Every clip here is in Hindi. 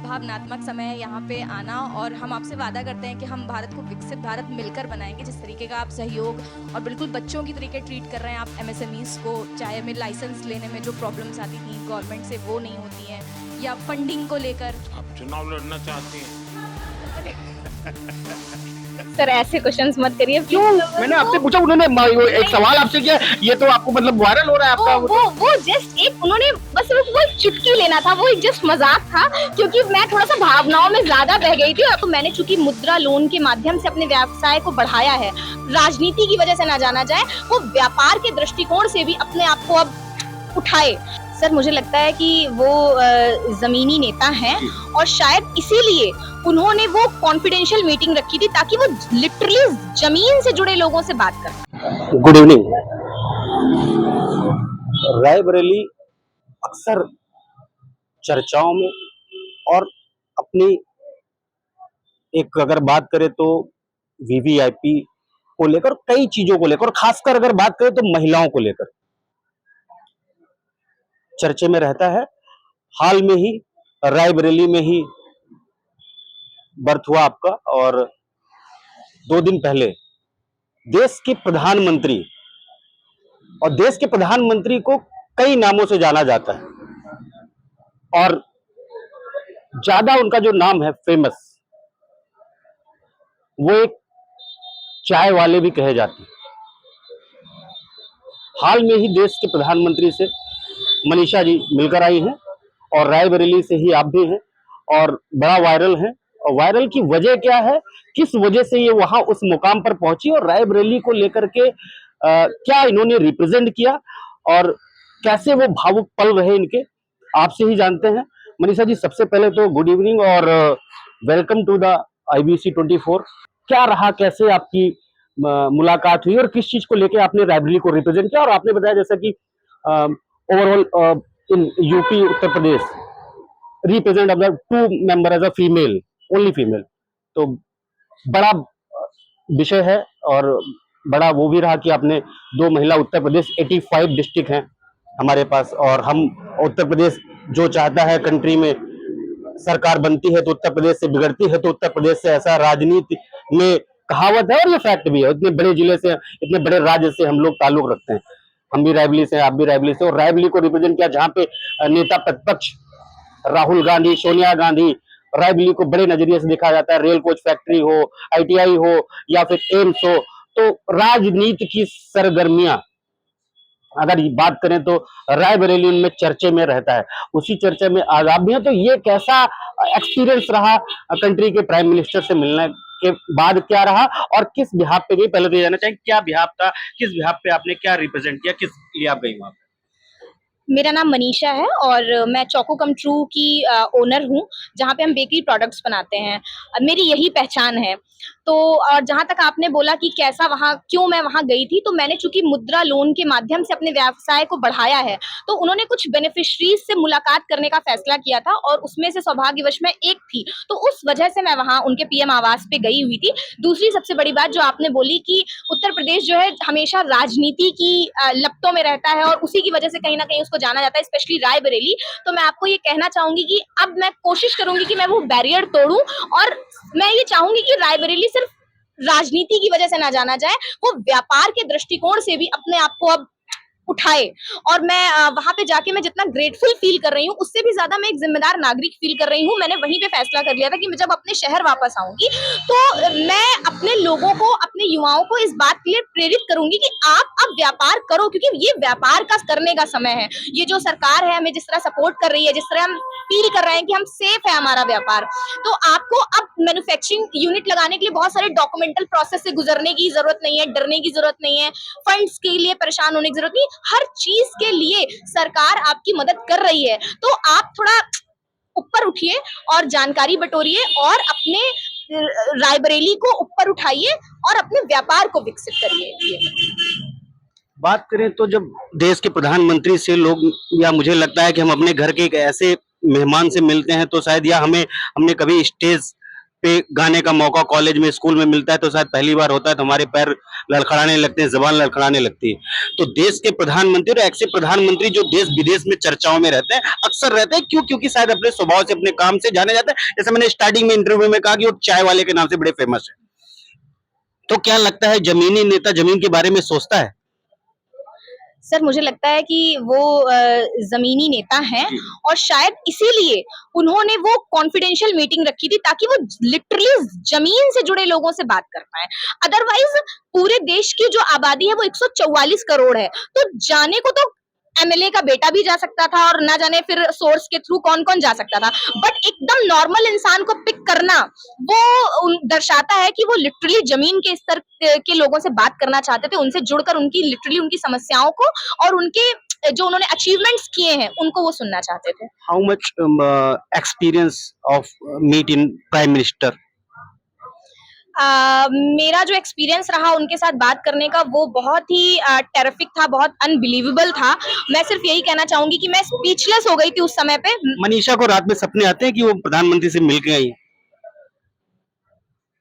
भावनात्मक समय है यहाँ पे आना, और हम आपसे वादा करते हैं कि हम भारत को विकसित भारत मिलकर बनाएंगे। जिस तरीके का आप सहयोग और बिल्कुल बच्चों की तरीके ट्रीट कर रहे हैं आप एमएसएमईज को, चाहे हमें लाइसेंस लेने में जो प्रॉब्लम्स आती थी गवर्नमेंट से वो नहीं होती हैं, या फंडिंग को लेकर। आप चुनाव लड़ना चाहती हैं? सर ऐसे क्वेश्चंस मत करिए। क्यों? मैंने आपसे पूछा, उन्होंने एक सवाल आपसे किया, ये तो आपको मतलब वायरल हो रहा है आपका। वो जस्ट एक उन्होंने बस वो एक चुटकी लेना था, वो एक जस्ट मजाक था, क्योंकि मैं थोड़ा सा भावनाओं में ज्यादा बह गई थी। तो मैंने चूंकि मुद्रा लोन के माध्यम से अपने व्यवसाय को बढ़ाया है, राजनीति की वजह से ना जाना जाए, वो व्यापार के दृष्टिकोण से भी अपने आप को अब उठाए। सर मुझे लगता है कि वो जमीनी नेता हैं और शायद इसीलिए उन्होंने वो कॉन्फिडेंशियल मीटिंग रखी थी ताकि वो लिटरली जमीन से जुड़े लोगों से बात कर। Good evening. रायबरेली अक्सर चर्चाओं में, और अपनी एक अगर बात करें तो वीवीआईपी को लेकर, कई चीजों को लेकर, खासकर अगर बात करें तो महिलाओं को लेकर चर्चे में रहता है। हाल में ही रायबरेली में ही बर्थ हुआ आपका, और 2 दिन पहले देश के प्रधानमंत्री, और देश के प्रधानमंत्री को कई नामों से जाना जाता है, और ज्यादा उनका जो नाम है फेमस, वो एक चाय वाले भी कहे जाते हैं। हाल में ही देश के प्रधानमंत्री से मनीषा जी मिलकर आई हैं, और रायबरेली से ही आप भी हैं, और बड़ा वायरल है। और वायरल की वजह क्या है, किस वजह से ये वहां उस मुकाम पर पहुंची, और रायबरेली को लेकर के क्या इन्होंने रिप्रेजेंट किया, और कैसे वो भावुक पल रहे इनके, आपसे ही जानते हैं। मनीषा जी, सबसे पहले तो गुड इवनिंग और वेलकम टू द IBC 24। क्या रहा, कैसे आपकी मुलाकात हुई, और किस चीज को लेकर आपने रायबरेली को रिप्रेजेंट किया? और आपने बताया जैसा कि overall in UP Uttar Pradesh represent of the 2 member as a female, only female, तो बड़ा विषय है। और बड़ा वो भी रहा कि आपने 2 महिला, उत्तर प्रदेश 85 डिस्ट्रिक्ट हैं हमारे पास, और हम उत्तर प्रदेश जो चाहता है कंट्री में सरकार बनती है तो उत्तर प्रदेश से बिगड़ती है तो उत्तर प्रदेश से, ऐसा राजनीति में कहावत है, और ये फैक्ट भी है। इतने बड़े जिले से, इतने बड़े राज्य से हम लोग ताल्लुक रखते हैं। हम भी रायबरेली से, आप भी रायबरेली से, और रायबरेली को रिप्रेजेंट किया जहां पे नेता प्रतिपक्ष राहुल गांधी, सोनिया गांधी, रायबरेली को बड़े नजरिए से देखा जाता है। रेल कोच फैक्ट्री हो, ITI हो, या फिर एम्स हो, तो राजनीति की सरगर्मियां अगर बात करें तो रायबरेली में चर्चे में रहता है। उसी चर्चा में आज आप भी हैं, तो ये कैसा एक्सपीरियंस रहा कंट्री के प्राइम मिनिस्टर से मिलने के बाद? क्या रहा, और किस बिहाफ पे गई? पहले तो ये जानना चाहिए क्या बिहाफ था, किस बिहाफ पे आपने क्या रिप्रेजेंट किया, किस लिए आप गई वहां पे? मेरा नाम मनीषा है और मैं चोको कम ट्रू की ओनर हूँ, जहाँ पे हम बेकरी प्रोडक्ट्स बनाते हैं। मेरी यही पहचान है। तो और जहाँ तक आपने बोला कि कैसा वहाँ, क्यों मैं वहाँ गई थी, तो मैंने चूंकि मुद्रा लोन के माध्यम से अपने व्यवसाय को बढ़ाया है, तो उन्होंने कुछ बेनिफिशरीज से मुलाकात करने का फैसला किया था, और उसमें से सौभाग्यवश मैं एक थी, तो उस वजह से मैं वहाँ उनके PM आवास पे गई हुई थी। दूसरी सबसे बड़ी बात जो आपने बोली कि उत्तर प्रदेश जो है हमेशा राजनीति की लपटों में रहता है, और उसी की वजह से कहीं ना कहीं उसको जाना जाता है, स्पेशली रायबरेली। तो मैं आपको ये कहना चाहूंगी कि अब मैं कोशिश करूंगी कि मैं वो बैरियर तोड़ूं, और मैं ये चाहूंगी कि रायबरेली सिर्फ राजनीति की वजह से ना जाना जाए, वो व्यापार के दृष्टिकोण से भी अपने आप को अब उठाए। और मैं वहां पे जाके मैं जितना ग्रेटफुल फील कर रही हूँ, उससे भी ज्यादा मैं एक जिम्मेदार नागरिक फील कर रही हूँ। मैंने वहीं पे फैसला कर लिया था कि मैं जब अपने शहर वापस आऊंगी, तो मैं अपने लोगों को, अपने युवाओं को इस बात के लिए प्रेरित करूंगी कि आप अब व्यापार करो, क्योंकि ये व्यापार का करने का समय है। ये जो सरकार है हमें जिस तरह सपोर्ट कर रही है, जिस तरह हम फील कर रहे हैं कि हम सेफ है हमारा व्यापार, तो आपको अब मैन्युफैक्चरिंग यूनिट लगाने के लिए बहुत सारे डॉक्यूमेंटल प्रोसेस से गुजरने की जरूरत नहीं है, डरने की जरूरत नहीं है, फंड्स के लिए परेशान होने की जरूरत नहीं। हर चीज के लिए सरकार आपकी मदद कर रही है, तो आप थोड़ा ऊपर उठिए और जानकारी बटोरिए, और अपने रायबरेली को ऊपर उठाइए, और अपने व्यापार को विकसित करिए। बात करें तो जब देश के प्रधानमंत्री से लोग, या मुझे लगता है कि हम अपने घर के एक ऐसे मेहमान से मिलते हैं, तो शायद, या हमने कभी स्टेज पे गाने का मौका कॉलेज में, स्कूल में मिलता है तो शायद पहली बार होता है, तो हमारे पैर लड़खड़ाने लगते हैं, जबान लड़खड़ाने लगती है। तो देश के प्रधानमंत्री और ऐसे प्रधानमंत्री जो देश विदेश में चर्चाओं में रहते हैं, अक्सर रहते हैं, क्यों? क्योंकि शायद अपने स्वभाव से, अपने काम से जाने जाते हैं। जैसे मैंने स्टार्टिंग में इंटरव्यू में कहा कि वो चाय वाले के नाम से बड़े फेमस है। तो क्या लगता है जमीनी नेता जमीन के बारे में सोचता है? सर मुझे लगता है कि वो जमीनी नेता हैं और शायद इसीलिए उन्होंने वो कॉन्फिडेंशियल मीटिंग रखी थी ताकि वो लिटरली जमीन से जुड़े लोगों से बात कर पाए। अदरवाइज पूरे देश की जो आबादी है वो 144 करोड़ है, तो जाने को तो एमएलए का बेटा भी जा सकता था और ना जाने फिर सोर्स के थ्रू कौन कौन जा सकता था, बट एकदम नॉर्मल इंसान को पिक करना वो दर्शाता है कि वो लिटरली जमीन के स्तर के लोगों से बात करना चाहते थे, उनसे जुड़कर उनकी लिटरली उनकी समस्याओं को और उनके जो उन्होंने अचीवमेंट्स किए हैं उनको वो सुनना चाहते थे। How much experience of meet in prime minister? मेरा जो एक्सपीरियंस रहा उनके साथ बात करने का वो बहुत ही टेरिफिक था, बहुत अनबिलीवेबल था। मैं सिर्फ यही कहना चाहूंगी कि मैं स्पीचलेस हो गई थी उस समय पे। मनीषा को रात में सपने आते हैं कि वो प्रधानमंत्री से मिल के आई है?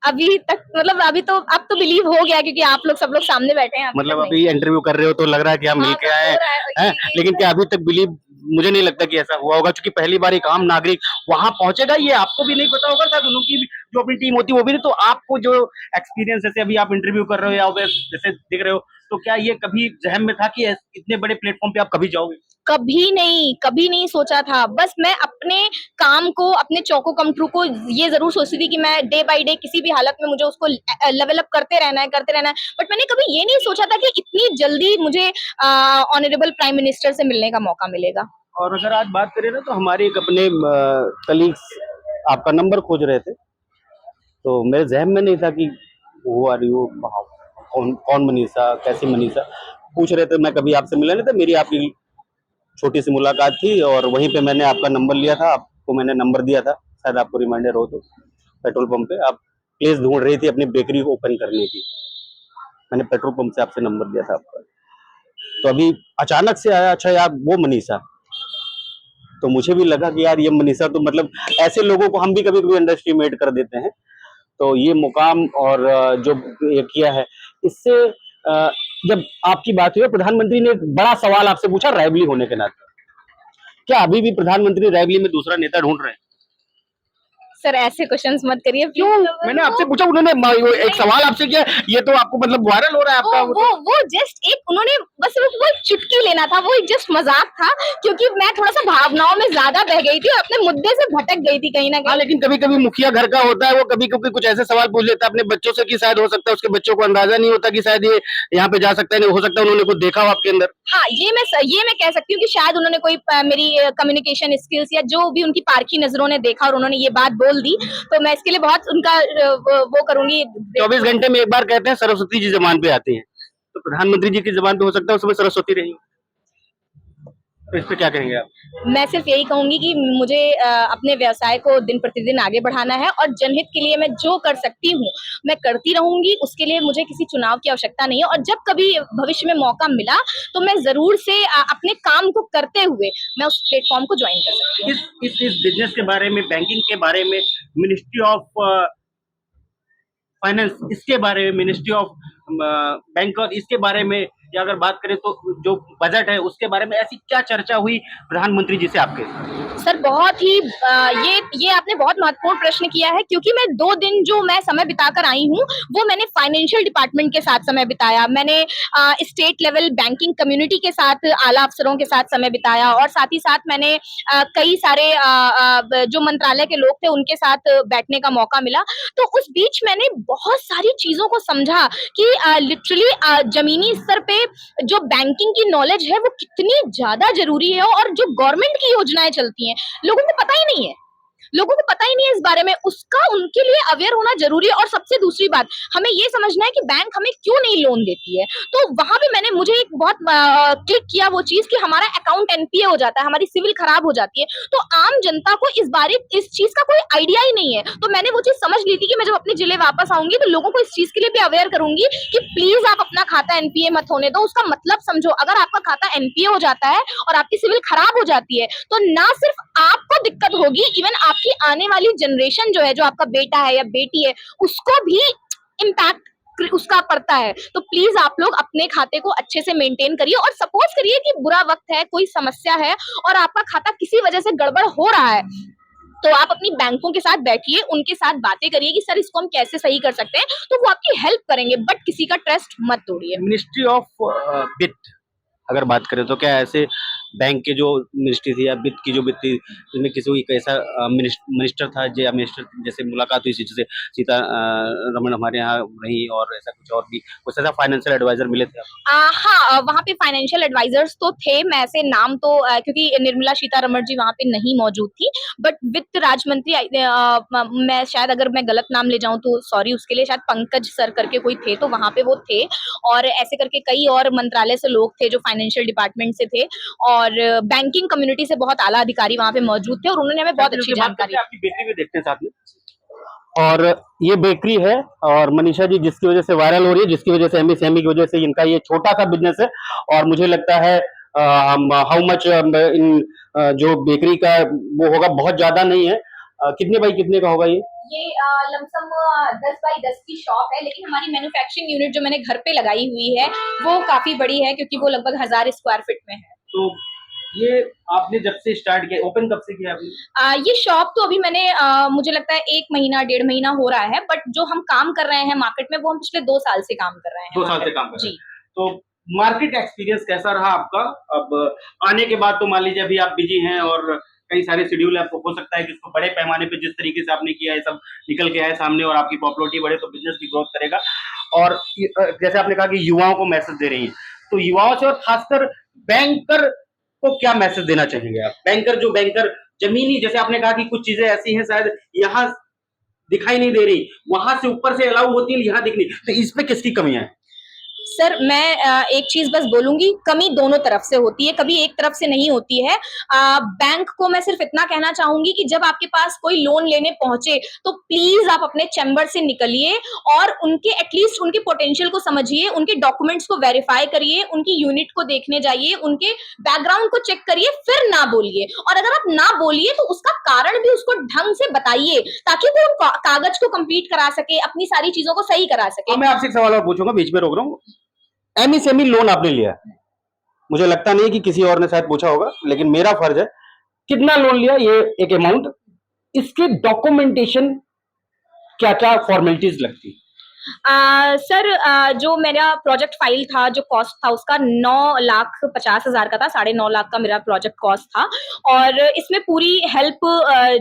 अभी तक मतलब अभी तो अब तो बिलीव हो गया क्योंकि आप लोग सब लोग सामने बैठे हैं। मतलब अभी इंटरव्यू कर रहे हो तो लग रहा है कि हम मिल के आए हैं, लेकिन क्या अभी तक बिलीव, मुझे नहीं लगता कि ऐसा हुआ होगा, क्योंकि पहली बार एक आम नागरिक वहां पहुंचेगा, ये आपको भी नहीं पता होगा, शायद उनकी भी जो अपनी टीम होती है वो भी नहीं। तो आपको जो एक्सपीरियंस, जैसे अभी आप इंटरव्यू कर रहे हो या जैसे दिख रहे हो, तो क्या ये कभी जहन में था कि इतने बड़े प्लेटफॉर्म पे आप कभी जाओगे? कभी नहीं सोचा था। बस मैं अपने काम को, अपने चौको कम ट्रू को ये जरूर सोचती थी कि मैं डे बाय डे किसी भी हालत में मुझे उसको लेवल अप करते रहना है। बट मैंने कभी ये नहीं सोचा था कि इतनी जल्दी मुझे ऑनरेबल प्राइम मिनिस्टर से मिलने का मौका मिलेगा। और अगर आज बात करें ना, तो हमारे एक अपने कलीग्स आपका नंबर खोज रहे थे, तो मेरे जहन में नहीं था कि वो आ रही हो, कौन मनीषा, कैसी मनीषा, पूछ रहे थे। मैं कभी आपसे मिला नहीं था, मेरी आपकी छोटी सी मुलाकात थी और वहीं पे मैंने आपका नंबर लिया था, आपको मैंने नंबर दिया था, शायद आपको रिमाइंडर हो तो। पेट्रोल पंप पे आप प्लेस ढूंढ रही थी अपनी बेकरी को ओपन करने की, मैंने पेट्रोल पंप से आपसे नंबर दिया था आपका। तो अभी अचानक से आया, अच्छा यार वो मनीषा, तो मुझे भी लगा कि यार ये मनीषा, तो मतलब ऐसे लोगों को हम भी कभी कभी अंडर एस्टिमेट कर देते हैं। तो ये मुकाम और जो ये किया है, इससे जब आपकी बात हुई, प्रधानमंत्री ने एक बड़ा सवाल आपसे पूछा रायबली होने के नाते, क्या अभी भी प्रधानमंत्री रायबली में दूसरा नेता ढूंढ रहे हैं? सर ऐसे क्वेश्चंस मत करिए। क्यों? मैंने आपसे पूछा, उन्होंने एक सवाल आपसे किया, ये तो आपको मतलब वायरल हो रहा है आपका। वो जस्ट एक उन्होंने बस वो चुटकी लेना था, वो एक जस्ट मजाक था, क्योंकि मैं थोड़ा सा भावनाओं में ज्यादा बह गई थी और अपने मुद्दे से भटक गई थी कहीं ना कहीं। लेकिन कभी कभी मुखिया घर का होता है, वो कभी कभी कुछ ऐसे सवाल पूछ लेता है अपने बच्चों से कि शायद हो सकता है उसके बच्चों को अंदाजा नहीं होता कि शायद ये यहाँ पे जा सकता है, नहीं हो सकता उन्होंने कुछ देखा हो आपके अंदर। हाँ, ये मैं कह सकती हूँ कि शायद उन्होंने कोई मेरी कम्युनिकेशन स्किल्स या जो भी उनकी पारखी नजरों ने देखा और उन्होंने ये बात बोल दी, तो मैं इसके लिए बहुत उनका वो करूंगी। 24 घंटे में एक बार कहते हैं सरस्वती जी जबान पे आती हैं, तो प्रधानमंत्री जी की जबान पे हो सकता है उस समय सरस्वती रही, तो इस पे क्या कहेंगे आप? मैं सिर्फ यही कहूंगी कि मुझे अपने व्यवसाय को दिन प्रतिदिन आगे बढ़ाना है और जनहित के लिए मैं जो कर सकती हूँ मैं करती रहूंगी। उसके लिए मुझे किसी चुनाव की आवश्यकता नहीं है और जब कभी भविष्य में मौका मिला तो मैं जरूर से अपने काम को करते हुए मैं उस प्लेटफॉर्म को ज्वाइन कर सकती हूँ। इस बिजनेस के बारे में, बैंकिंग के बारे में, मिनिस्ट्री ऑफ फाइनेंस, इसके बारे में, मिनिस्ट्री ऑफ बैंकर, इसके बारे में, या अगर बात करें तो जो बजट है उसके बारे में, ऐसी क्या चर्चा हुई प्रधानमंत्री जी से आपके? सर बहुत ही ये आपने बहुत महत्वपूर्ण प्रश्न किया है, क्योंकि मैं 2 दिन जो मैं समय बिताकर आई हूँ वो मैंने फाइनेंशियल डिपार्टमेंट के साथ समय बिताया, मैंने स्टेट लेवल बैंकिंग कम्युनिटी के साथ, आला अफसरों के साथ समय बिताया और साथ ही साथ मैंने कई सारे जो मंत्रालय के लोग थे उनके साथ बैठने का मौका मिला। तो उस बीच मैंने बहुत सारी चीजों को समझा कि लिटरली जमीनी स्तर पे जो बैंकिंग की नॉलेज है वो कितनी ज्यादा जरूरी है और जो गवर्नमेंट की योजनाएं चलती हैं लोगों को पता ही नहीं है, लोगों को पता ही नहीं है इस बारे में, उसका उनके लिए अवेयर होना जरूरी है। और सबसे दूसरी बात, हमें ये समझना है कि बैंक हमें क्यों नहीं लोन देती है। तो वहां पे मुझे एक बहुत क्लिक किया वो चीज कि हमारा अकाउंट एनपीए हो जाता है, हमारी सिविल खराब हो जाती है, तो आम जनता को इस चीज का कोई आइडिया ही नहीं है। तो मैंने वो चीज समझ ली थी कि मैं जब अपने जिले वापस आऊंगी तो लोगों को इस चीज के लिए भी अवेयर करूंगी कि प्लीज आप अपना खाता एनपीए मत होने दो। उसका मतलब समझो, अगर आपका खाता एनपीए हो जाता है और आपकी सिविल खराब हो जाती है तो ना सिर्फ आपको दिक्कत होगी, इवन आपकी आने वाली जनरेशन जो है, जो आपका बेटा है या बेटी है, उसको भी इम्पैक्ट उसका पड़ता है। तो प्लीज आप लोग अपने खाते को अच्छे से मेंटेन करिए, और सपोज करिए कि बुरा वक्त है, कोई समस्या है और आपका खाता किसी वजह से गड़बड़ हो रहा है, तो आप अपनी बैंकों के साथ बैठिए, उनके साथ बातें करिए कि सर इसको हम कैसे सही कर सकते हैं, तो वो आपकी हेल्प करेंगे, बट किसी का ट्रस्ट मत तोड़िए। मिनिस्ट्री ऑफ वित्त अगर बात करें तो क्या ऐसे बैंक के जो मिनिस्ट्री थी या वित्त की जो वित्त थी, जिसमें किसी को एक ऐसा मिनिस्टर था या मिनिस्टर जैसे मुलाकात हुई जैसे सीता रमन हमारे यहाँ रही, और ऐसा कुछ और भी कुछ ऐसा फाइनेंशियल एडवाइजर मिले थे आपको? हाँ, वहाँ पे फाइनेंशियल एडवाइजर्स तो थे, मैं ऐसे नाम तो क्योंकि निर्मला सीतारमण जी वहाँ पे नहीं मौजूद थी, बट वित्त राज्य मंत्री मैं शायद अगर मैं गलत नाम ले जाऊं तो सॉरी उसके लिए, शायद पंकज सर करके कोई थे, तो वहाँ पे वो थे, और ऐसे करके कई और मंत्रालय से लोग थे जो फाइनेंशियल डिपार्टमेंट से थे, और बैंकिंग कम्युनिटी से बहुत आला अधिकारी वहाँ पे मौजूद थे, और उन्होंने हमें बहुत अच्छी जानकारी। आपकी बेकरी भी देखते हैं साथ में, और ये बेकरी है, और मनीषा जी जिसकी वजह से वायरल हो रही है, जिसकी वजह से एमएसएमई की वजह से इनका ये छोटा सा बिजनेस है, और मुझे लगता है हाउ मच इन जो बेकरी का वो होगा बहुत ज्यादा नहीं है। कितने बाई कितने का होगा ये लमसम 10 बाई 10 की शॉप है, लेकिन हमारी मैन्युफैक्चरिंग यूनिट जो मैंने घर पे लगाई हुई है वो काफी बड़ी है, क्योंकि वो लगभग 1000 स्क्वायर फीट में है। तो ये आपने जब से स्टार्ट किया, ओपन कब से किया आपने? ये शॉप तो अभी मैंने मुझे लगता है 1 महीना 1.5 महीना हो रहा है, बट जो हम काम कर रहे हैं मार्केट में वो हम पिछले 2 साल से काम कर रहे हैं। 2 साल से काम कर रहे जी। हैं। तो मार्केट एक्सपीरियंस कैसा रहा आपका? अब आने के बाद तो मान लीजिए अभी आप बिजी हैं और कई सारे शेड्यूल आपको, हो सकता है कि इसको बड़े पैमाने पे जिस तरीके से आपने किया है सब निकल के आए सामने, और आपकी पॉपुलैरिटी बढ़े तो बिजनेस भी ग्रोथ करेगा। और जैसे आपने कहा कि युवाओं को मैसेज दे रही हैं, तो युवाओं से और खासकर बैंकर को क्या मैसेज देना चाहेंगे आप? बैंकर जमीनी, जैसे आपने कहा कि कुछ चीजें ऐसी हैं शायद यहाँ दिखाई नहीं दे रही, वहां से ऊपर से अलाउ होती है, यहाँ दिख रही, तो इसमें किसकी कमियां हैं? सर मैं एक चीज बस बोलूंगी, कमी दोनों तरफ से होती है, कभी एक तरफ से नहीं होती है। बैंक को मैं सिर्फ इतना कहना चाहूंगी कि जब आपके पास कोई लोन लेने पहुंचे तो प्लीज आप अपने चैम्बर से निकलिए और उनके एटलीस्ट उनके पोटेंशियल को समझिए, उनके डॉक्यूमेंट्स को वेरीफाई करिए, उनकी यूनिट को देखने जाइए, उनके बैकग्राउंड को चेक करिए, फिर ना बोलिए। और अगर आप ना बोलिए तो उसका कारण भी उसको ढंग से बताइए, ताकि वो कागज को कंप्लीट करा सके, अपनी सारी चीजों को सही करा सके। मैं आपसे एक सवाल और पूछूंगा, बीच में रोक रहा हूँ। एमएसएमई लोन आपने लिया, मुझे लगता नहीं कि किसी और ने शायद पूछा होगा, लेकिन मेरा फर्ज है, कितना लोन लिया, ये एक अमाउंट, इसके डॉक्यूमेंटेशन क्या क्या फॉर्मेलिटीज लगती? सर जो मेरा प्रोजेक्ट फाइल था, जो कॉस्ट था उसका 9,50,000 का था, 9.5 लाख का मेरा प्रोजेक्ट कॉस्ट था, और इसमें पूरी हेल्प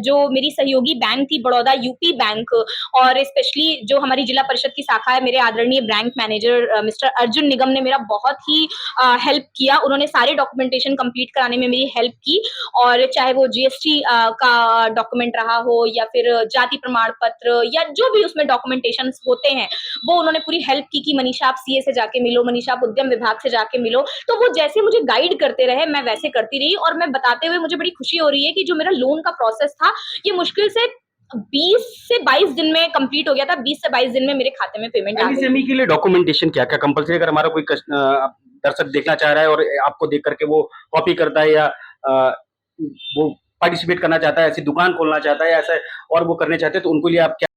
जो मेरी सहयोगी बैंक थी बड़ौदा यूपी बैंक, और स्पेशली जो हमारी जिला परिषद की शाखा है, मेरे आदरणीय बैंक मैनेजर मिस्टर अर्जुन निगम ने मेरा बहुत ही हेल्प किया। उन्होंने सारे डॉक्यूमेंटेशन कंप्लीट कराने में मेरी हेल्प की, और चाहे वो जीएसटी का डॉक्यूमेंट रहा हो या फिर जाति प्रमाण पत्र या जो भी उसमें डॉक्यूमेंटेशन होते हैं, वो उन्होंने पूरी हेल्प की कि मनीषा आप सीए से जाके मिलो, मनीषा आप उद्यम विभाग से जाके मिलो। तो वो जैसे मुझे गाइड करते रहे मैं वैसे करती रही, और मैं बताते हुए मुझे बड़ी खुशी हो रही है कि जो मेरा लोन का प्रोसेस था ये मुश्किल से 20 से 22 दिन में कंप्लीट हो गया था। 20 से 22 दिन में मेरे खाते में पेमेंट आ गई। एमएसएमई के लिए डॉक्यूमेंटेशन क्या क्या कंपलसरी, अगर हमारा कोई दर्शक देखना चाह रहा है और आपको देख करके वो कॉपी करता है या वो पार्टिसिपेट करना चाहता है, ऐसी दुकान खोलना चाहता है, ऐसा और वो करने चाहते हैं, तो उनके लिए आप क्या